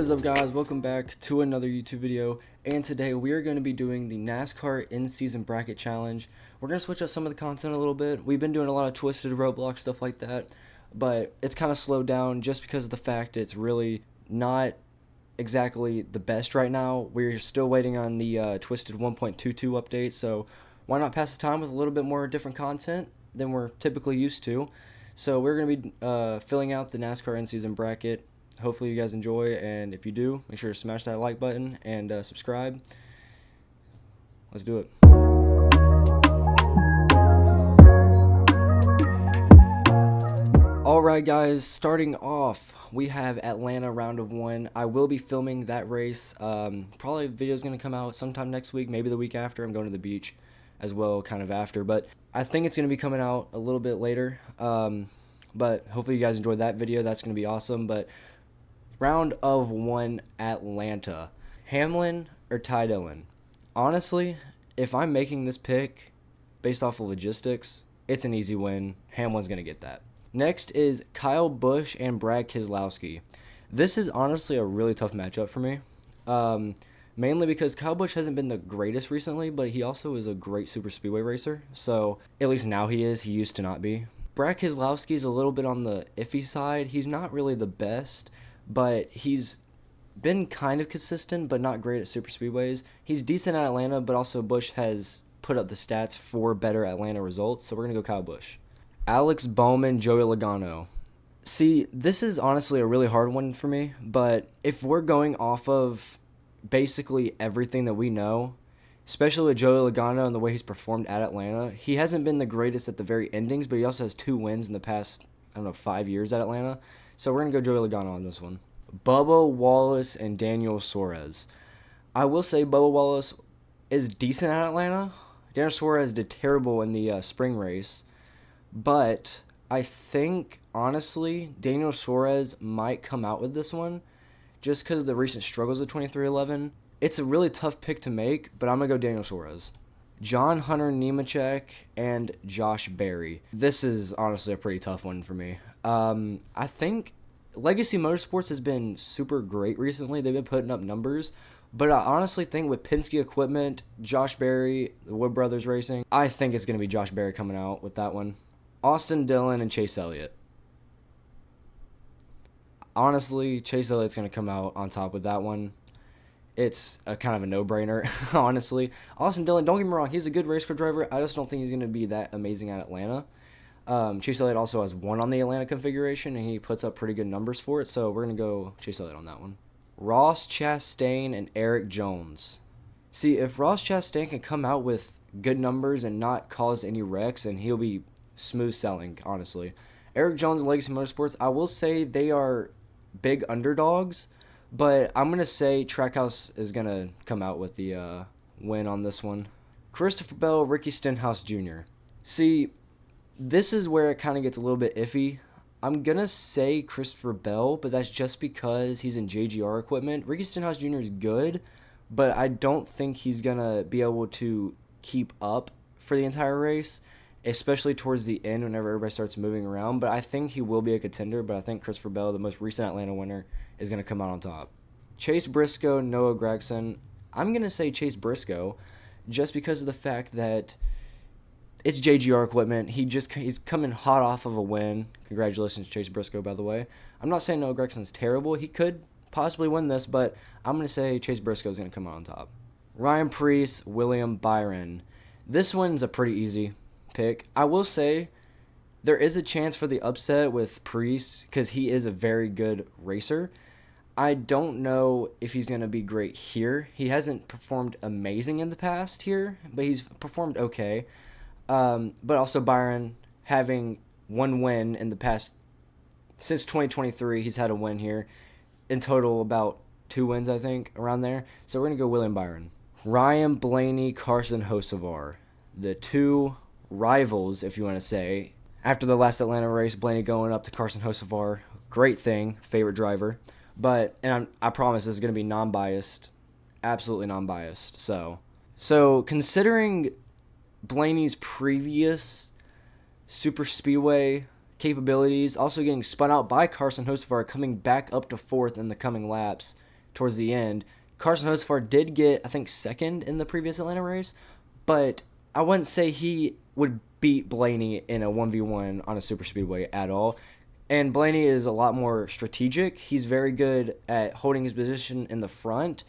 What is up, guys? Welcome back to another YouTube video, and today we are going to be doing the NASCAR in-season bracket challenge. We're going to switch up some of the content a little bit. We've been doing a lot of twisted Roblox stuff like that, but it's kind of slowed down just because of the fact it's really not exactly the best right now. We're still waiting on the twisted 1.22 update, so why not pass the time with a little bit more different content than we're typically used to. So we're going to be filling out the NASCAR in-season bracket. Hopefully you guys enjoy, and if you do, make sure to smash that like button and subscribe. Let's do it. Alright guys, starting off, we have Atlanta round of 1. I will be filming that race. Probably the video is going to come out sometime next week, maybe the week after. I'm going to the beach as well, kind of after, but I think it's going to be coming out a little bit later. But hopefully you guys enjoyed that video. That's going to be awesome. But round of 1, Atlanta. Hamlin or Ty Dillon? Honestly, if I'm making this pick based off of logistics, it's an easy win. Hamlin's going to get that. Next is Kyle Busch and Brad Keselowski. This is honestly a really tough matchup for me. Mainly because Kyle Busch hasn't been the greatest recently, but he also is a great super speedway racer. So, at least now he is. He used to not be. Brad Keselowski is a little bit on the iffy side. He's not really the best, but he's been kind of consistent, but not great at super speedways. He's decent at Atlanta, but also Busch has put up the stats for better Atlanta results, so we're going to go Kyle Busch. Alex Bowman, Joey Logano. See, this is honestly a really hard one for me, but if we're going off of basically everything that we know, especially with Joey Logano and the way he's performed at Atlanta, he hasn't been the greatest at the very endings, but he also has 2 wins in the past, 5 years at Atlanta. So we're going to go Joey Logano on this one. Bubba Wallace and Daniel Suarez. I will say Bubba Wallace is decent at Atlanta. Daniel Suarez did terrible in the spring race. But I think, honestly, Daniel Suarez might come out with this one just because of the recent struggles of 2311. It's a really tough pick to make, but I'm going to go Daniel Suarez. John Hunter Nemechek and Josh Berry. This is honestly a pretty tough one for me. I think Legacy Motorsports has been super great recently. They've been putting up numbers. But I honestly think with Penske equipment, Josh Berry, the Wood Brothers Racing, I think it's going to be Josh Berry coming out with that one. Austin Dillon and Chase Elliott. Honestly, Chase Elliott's going to come out on top with that one. It's a kind of a no-brainer, honestly. Austin Dillon, don't get me wrong, he's a good race car driver. I just don't think he's going to be that amazing at Atlanta. Chase Elliott also has 1 on the Atlanta configuration, and he puts up pretty good numbers for it, so we're going to go Chase Elliott on that one. Ross Chastain and Eric Jones. See, if Ross Chastain can come out with good numbers and not cause any wrecks, and he'll be smooth selling, honestly. Eric Jones and Legacy Motorsports, I will say they are big underdogs, but I'm going to say Trackhouse is going to come out with the win on this one. Christopher Bell, Ricky Stenhouse Jr. See, this is where it kind of gets a little bit iffy. I'm going to say Christopher Bell, but that's just because he's in JGR equipment. Ricky Stenhouse Jr. is good, but I don't think he's going to be able to keep up for the entire race, especially towards the end whenever everybody starts moving around. But I think he will be a contender, but I think Christopher Bell, the most recent Atlanta winner, is going to come out on top. Chase Briscoe, Noah Gragson. I'm going to say Chase Briscoe just because of the fact that it's JGR equipment. He's coming hot off of a win. Congratulations, Chase Briscoe, by the way. I'm not saying Noah Gregson's terrible. He could possibly win this, but I'm going to say Chase Briscoe is going to come out on top. Ryan Preece, William Byron. This one's a pretty easy pick. I will say there is a chance for the upset with Preece because he is a very good racer. I don't know if he's going to be great here. He hasn't performed amazing in the past here, but he's performed okay. But also Byron having 1 win in the past, since 2023, he's had a win here. In total, about 2 wins, I think, around there. So we're going to go William Byron. Ryan Blaney, Carson Hocevar. The 2 rivals, if you want to say. After the last Atlanta race, Blaney going up to Carson Hocevar. Great thing. Favorite driver. But, and I promise this is going to be non-biased. Absolutely non-biased. So considering Blaney's previous super speedway capabilities, also getting spun out by Carson Hocevar, coming back up to 4th in the coming laps, towards the end. Carson Hocevar did get, I think, second in the previous Atlanta race, but I wouldn't say he would beat Blaney in a 1v1 on a super speedway at all. And Blaney is a lot more strategic. He's very good at holding his position in the front.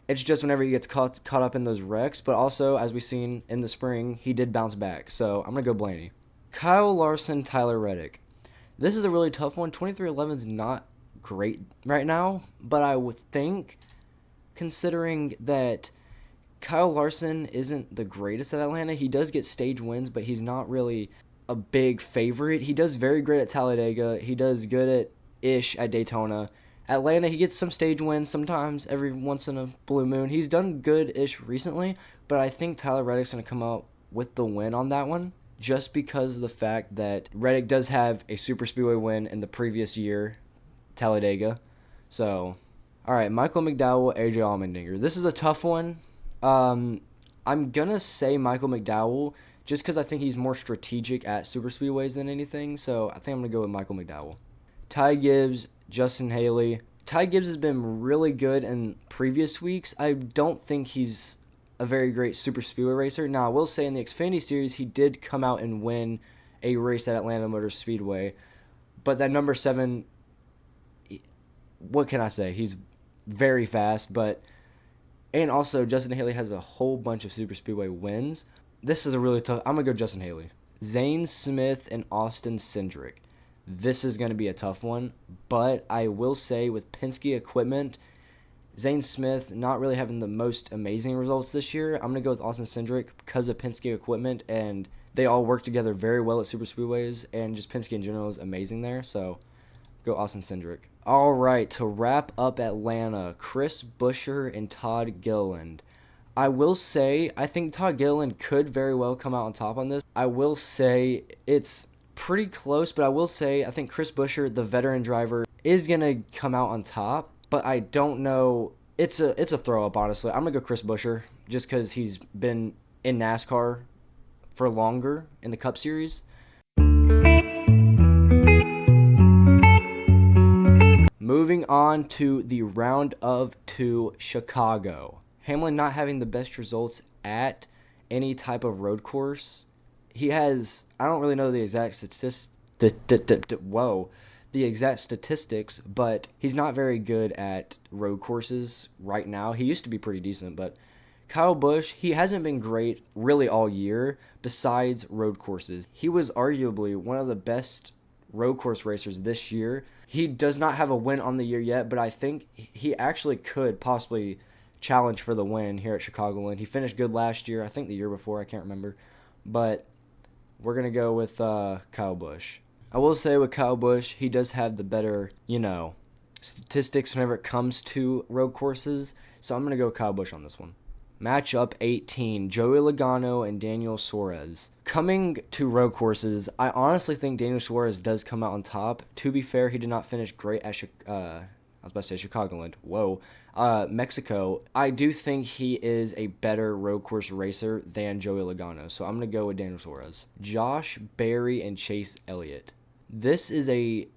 It's just whenever he gets caught up in those wrecks. But also, as we've seen in the spring, he did bounce back. So I'm going to go Blaney. Kyle Larson, Tyler Reddick. This is a really tough one. 2311 is not great right now. But I would think, considering that Kyle Larson isn't the greatest at Atlanta, he does get stage wins, but he's not really a big favorite. He does very great at Talladega. He does good at Daytona. Atlanta, he gets some stage wins sometimes, every once in a blue moon. He's done good-ish recently, but I think Tyler Reddick's going to come out with the win on that one, just because of the fact that Reddick does have a super speedway win in the previous year, Talladega. So, all right, Michael McDowell, AJ Allmendinger. This is a tough one. I'm going to say Michael McDowell, just because I think he's more strategic at super speedways than anything. So I think I'm going to go with Michael McDowell. Ty Gibbs, Justin Haley. Ty Gibbs has been really good in previous weeks. I don't think he's a very great super speedway racer. Now, I will say in the Xfinity Series, he did come out and win a race at Atlanta Motor Speedway. But that number 7, what can I say? He's very fast, and also Justin Haley has a whole bunch of super speedway wins. This is a really tough. I'm going to go Justin Haley. Zane Smith and Austin Cindric. This is going to be a tough one, but I will say with Penske equipment, Zane Smith not really having the most amazing results this year. I'm going to go with Austin Cindric because of Penske equipment, and they all work together very well at super speedways, and just Penske in general is amazing there, so go Austin Cindric. All right, to wrap up Atlanta, Chris Buescher and Todd Gilliland. I will say, I think Todd Gilliland could very well come out on top on this. I will say it's pretty close, but I will say I think Chris Buescher, the veteran driver, is going to come out on top, but I don't know. It's a throw-up, honestly. I'm going to go Chris Buescher just because he's been in NASCAR for longer in the Cup Series. Moving on to the round of 2 Chicago. Hamlin not having the best results at any type of road course. He has, I don't really know the exact statistics, but he's not very good at road courses right now. He used to be pretty decent, but Kyle Busch, he hasn't been great really all year besides road courses. He was arguably one of the best road course racers this year. He does not have a win on the year yet, but I think he actually could possibly challenge for the win here at Chicagoland. He finished good last year, I think the year before, I can't remember, but we're going to go with Kyle Busch. I will say with Kyle Busch, he does have the better, statistics whenever it comes to road courses, so I'm going to go Kyle Busch on this one. Matchup 18, Joey Logano and Daniel Suarez. Coming to road courses, I honestly think Daniel Suarez does come out on top. To be fair, he did not finish great at Chicagoland. Mexico. I do think he is a better road course racer than Joey Logano, so I'm going to go with Daniel Suarez. Josh Berry and Chase Elliott. This is a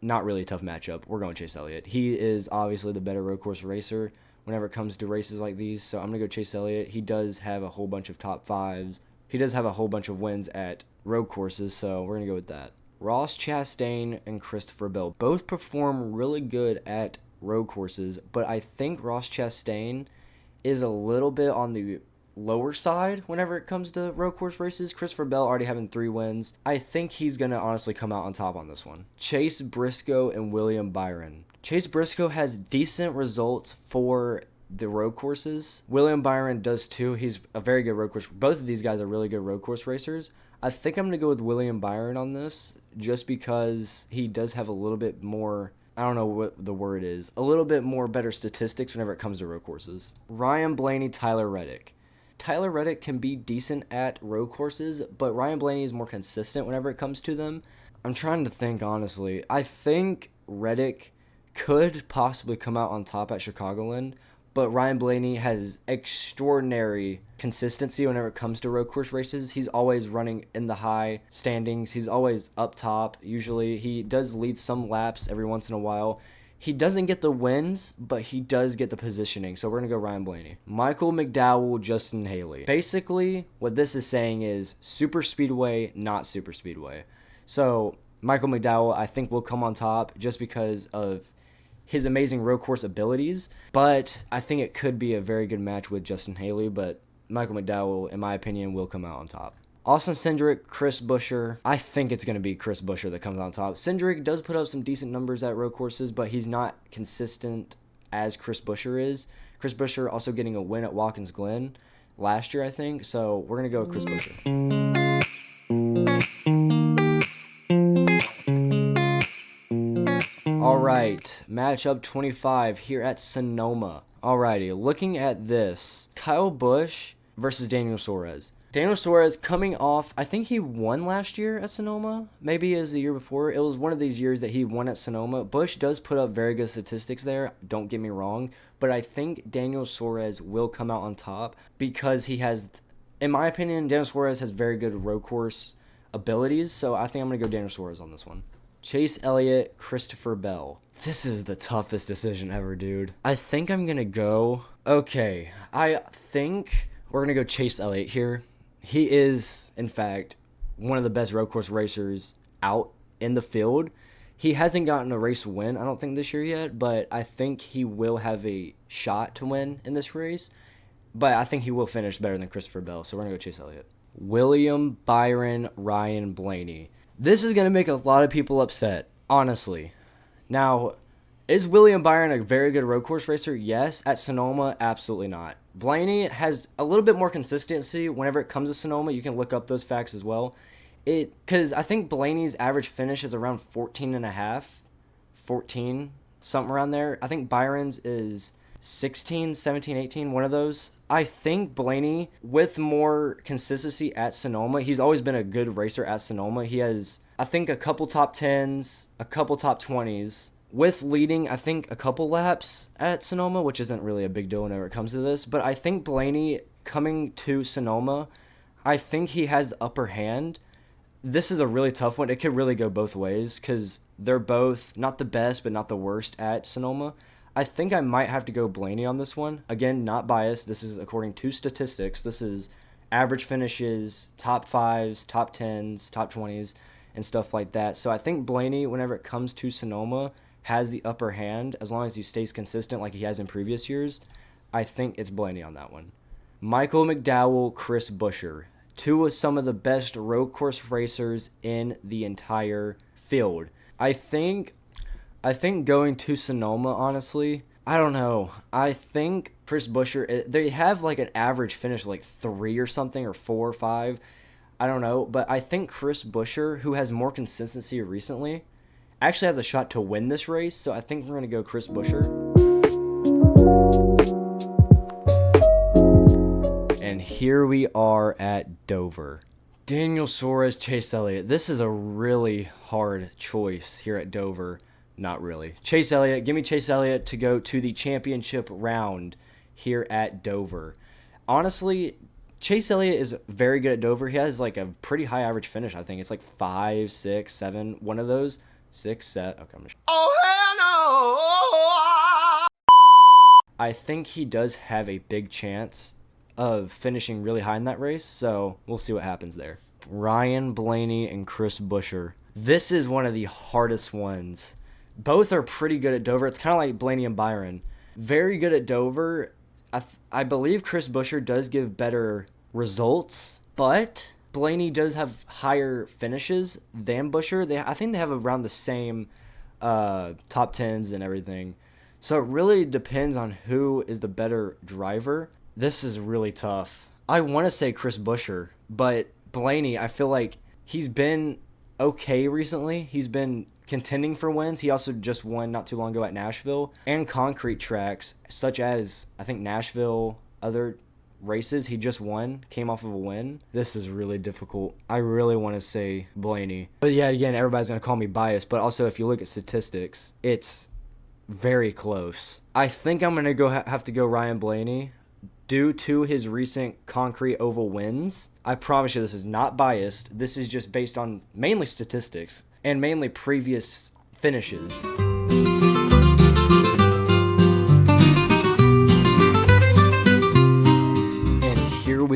not really tough matchup. We're going Chase Elliott. He is obviously the better road course racer whenever it comes to races like these, so I'm going to go Chase Elliott. He does have a whole bunch of top fives. He does have a whole bunch of wins at road courses, so we're going to go with that. Ross Chastain and Christopher Bell both perform really good at road courses, but I think Ross Chastain is a little bit on the lower side whenever it comes to road course races. Christopher Bell already having 3 wins. I think he's going to honestly come out on top on this one. Chase Briscoe and William Byron. Chase Briscoe has decent results for the road courses. William Byron does too. He's a very good road course. Both of these guys are really good road course racers. I think I'm going to go with William Byron on this just because he does have a little bit more, I don't know what the word is, a little bit more better statistics whenever it comes to road courses. Ryan Blaney, Tyler Reddick. Tyler Reddick can be decent at road courses, but Ryan Blaney is more consistent whenever it comes to them. I'm trying to think, honestly. I think Reddick could possibly come out on top at Chicagoland, but Ryan Blaney has extraordinary consistency whenever it comes to road course races. He's always running in the high standings. He's always up top, usually. He does lead some laps every once in a while. He doesn't get the wins, but he does get the positioning. So we're going to go Ryan Blaney. Michael McDowell, Justin Haley. Basically, what this is saying is super speedway, not super speedway. So Michael McDowell, I think, will come on top just because of his amazing road course abilities. But I think it could be a very good match with Justin Haley. But Michael McDowell, in my opinion, will come out on top. Austin Cindric, Chris Buescher. I think it's going to be Chris Buescher that comes on top. Cindric does put up some decent numbers at road courses, but he's not consistent as Chris Buescher is. Chris Buescher also getting a win at Watkins Glen last year, I think. So we're going to go with Chris Buescher. All right, matchup 25 here at Sonoma. Alrighty, looking at this, Kyle Busch versus Daniel Suarez. Daniel Suarez coming off, I think he won last year at Sonoma. Maybe it was the year before. It was one of these years that he won at Sonoma. Busch does put up very good statistics there, don't get me wrong. But I think Daniel Suarez will come out on top because he has, in my opinion, Daniel Suarez has very good road course abilities. So I think I'm going to go Daniel Suarez on this one. Chase Elliott, Christopher Bell. This is the toughest decision ever, dude. I think I'm going to go, okay, I think we're going to go Chase Elliott here. He is, in fact, one of the best road course racers out in the field. He hasn't gotten a race win, I don't think, this year yet, but I think he will have a shot to win in this race. But I think he will finish better than Christopher Bell, so we're going to go Chase Elliott. William Byron, Ryan Blaney. This is going to make a lot of people upset, honestly. Now, is William Byron a very good road course racer? Yes. At Sonoma, absolutely not. Blaney has a little bit more consistency whenever it comes to Sonoma. You can look up those facts as well. Because I think Blaney's average finish is around 14.5, 14, something around there. I think Byron's is 16, 17, 18, one of those. I think Blaney, with more consistency at Sonoma, he's always been a good racer at Sonoma. He has, I think, a couple top 10s, a couple top 20s. With leading, I think, a couple laps at Sonoma, which isn't really a big deal whenever it comes to this. But I think Blaney coming to Sonoma, I think he has the upper hand. This is a really tough one. It could really go both ways because they're both not the best but not the worst at Sonoma. I think I might have to go Blaney on this one. Again, not biased. This is according to statistics. This is average finishes, top 5s, top 10s, top 20s, and stuff like that. So I think Blaney, whenever it comes to Sonoma, has the upper hand as long as he stays consistent like he has in previous years. I think it's Blaney on that one. Michael McDowell, Chris Buescher. Two of some of the best road course racers in the entire field. I think going to Sonoma, honestly, I don't know. I think Chris Buescher, they have like an average finish like 3 or something, or 4 or 5. I don't know. But I think Chris Buescher, who has more consistency recently, actually has a shot to win this race, so I think we're going to go Chris Buescher. And here we are at Dover. Daniel Suarez, Chase Elliott. This is a really hard choice here at Dover. Not really. Chase Elliott. Give me Chase Elliott to go to the championship round here at Dover. Honestly, Chase Elliott is very good at Dover. He has like a pretty high average finish, I think. It's like 5, 6, 7, one of those. 6, 7. Okay, oh, hell no! I think he does have a big chance of finishing really high in that race, so we'll see what happens there. Ryan Blaney and Chris Buescher. This is one of the hardest ones. Both are pretty good at Dover. It's kind of like Blaney and Byron. Very good at Dover. I believe Chris Buescher does give better results, but Blaney does have higher finishes than Buescher. I think they have around the same top 10s and everything. So it really depends on who is the better driver. This is really tough. I want to say Chris Buescher, but Blaney, I feel like he's been okay recently. He's been contending for wins. He also just won not too long ago at Nashville and concrete tracks such as, I think, Nashville, other races he just won, came off of a win. This is really difficult. I really want to say Blaney. But yeah, again, everybody's going to call me biased, but also if you look at statistics, it's very close. I think I'm going to have to go Ryan Blaney due to his recent concrete oval wins. I promise you this is not biased. This is just based on mainly statistics and mainly previous finishes.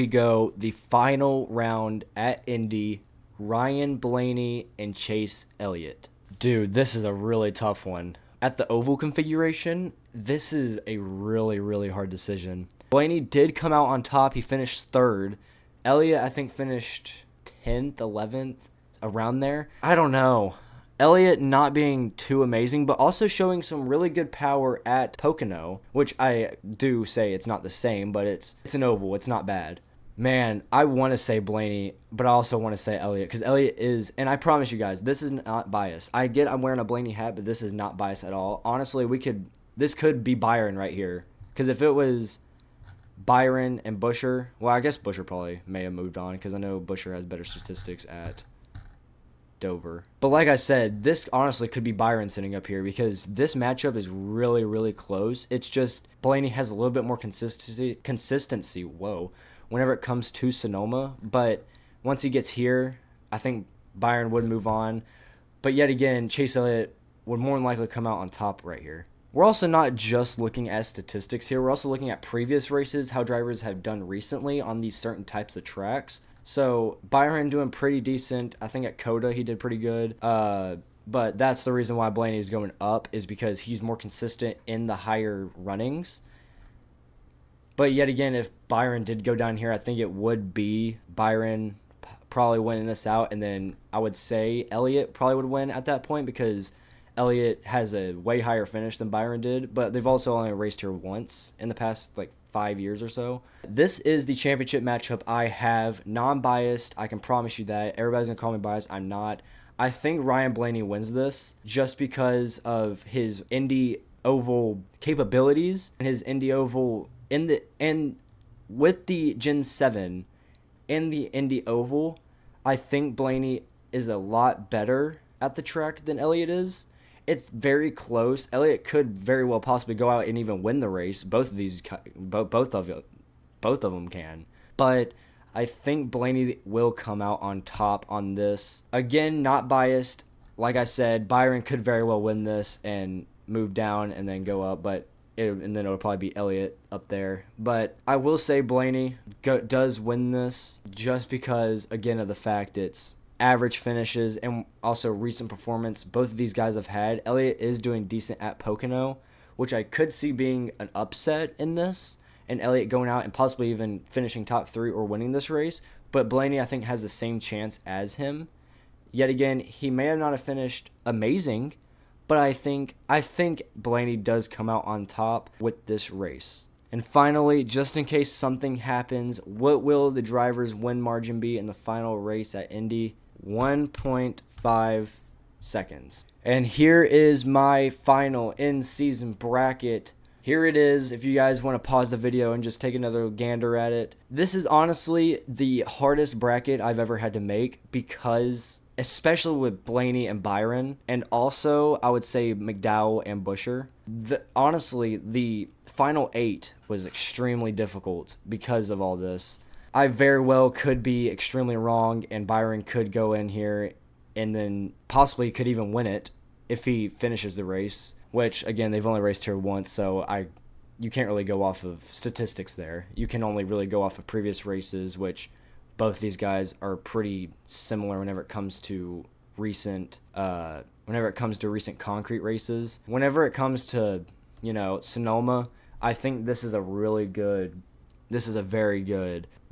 we go. The final round at Indy. Ryan Blaney and Chase Elliott. Dude, this is a really tough one. At the oval configuration, this is a really, really hard decision. Blaney did come out on top. He finished 3rd. Elliott, I think, finished 10th, 11th, around there. I don't know. Elliott not being too amazing, but also showing some really good power at Pocono, which I do say it's not the same, but it's an oval. It's not bad. Man, I want to say Blaney, but I also want to say Elliott, because Elliott is, and I promise you guys, this is not biased. I get I'm wearing a Blaney hat, but this is not biased at all. Honestly, this could be Byron right here, because if it was Byron and Busher, well, I guess Busher probably may have moved on, because I know Busher has better statistics at Dover. But like I said, this honestly could be Byron sitting up here, because this matchup is really, really close. It's just Blaney has a little bit more consistency. Whoa. Whenever it comes to Sonoma, but once he gets here, I think Byron would move on. But yet again, Chase Elliott would more than likely come out on top right here. We're also not just looking at statistics here. We're also looking at previous races, how drivers have done recently on these certain types of tracks. So Byron doing pretty decent. I think at Coda he did pretty good. But that's the reason why Blaney is going up, is because he's more consistent in the higher runnings. But yet again, if Byron did go down here, I think it would be Byron probably winning this out. And then I would say Elliott probably would win at that point, because Elliott has a way higher finish than Byron did. But they've also only raced here once in the past, 5 years or so. This is the championship matchup I have. Non-biased. I can promise you that. Everybody's going to call me biased. I'm not. I think Ryan Blaney wins this just because of his Indy Oval capabilities and his Indy Oval with the Gen 7 in the Indy Oval. I think Blaney is a lot better at the track than Elliott is. It's very close. Elliott could very well possibly go out and even win the race. Both of them can. But I think Blaney will come out on top on this. Again, not biased. Like I said, Byron could very well win this and move down and then go up, and then it would probably be Elliott up there. But I will say Blaney does win this just because, again, of the fact it's average finishes and also recent performance both of these guys have had. Elliott is doing decent at Pocono, which I could see being an upset in this, and Elliott going out and possibly even finishing top 3 or winning this race. But Blaney, I think, has the same chance as him. Yet again, he may have not have finished amazing, but I think Blaney does come out on top with this race. And finally, just in case something happens, what will the driver's win margin be in the final race at Indy? 1.5 seconds. And here is my final in-season bracket. Here it is, if you guys want to pause the video and just take another gander at it. This is honestly the hardest bracket I've ever had to make, because especially with Blaney and Byron, and also I would say McDowell and Busher. Honestly, the final 8 was extremely difficult because of all this. I very well could be extremely wrong, and Byron could go in here and then possibly could even win it if he finishes the race, which, again, they've only raced here once, so you can't really go off of statistics there. You can only really go off of previous races, which both these guys are pretty similar whenever it comes to recent concrete races. Whenever it comes to, Sonoma, I think this is a very good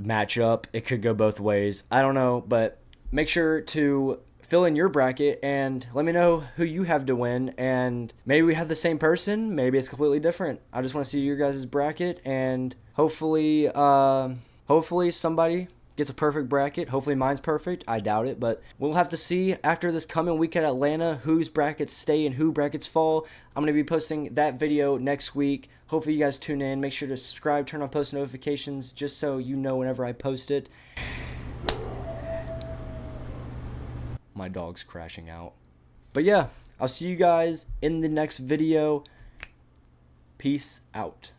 matchup. It could go both ways. I don't know, but make sure to fill in your bracket and let me know who you have to win, and maybe we have the same person, maybe it's completely different. I just want to see your guys' bracket, and hopefully somebody gets a perfect bracket. Hopefully mine's perfect. I doubt it, but we'll have to see after this coming week at Atlanta whose brackets stay and who brackets fall. I'm going to be posting that video next week. Hopefully you guys tune in. Make sure to subscribe, turn on post notifications just so you know whenever I post it. My dog's crashing out. But yeah, I'll see you guys in the next video. Peace out.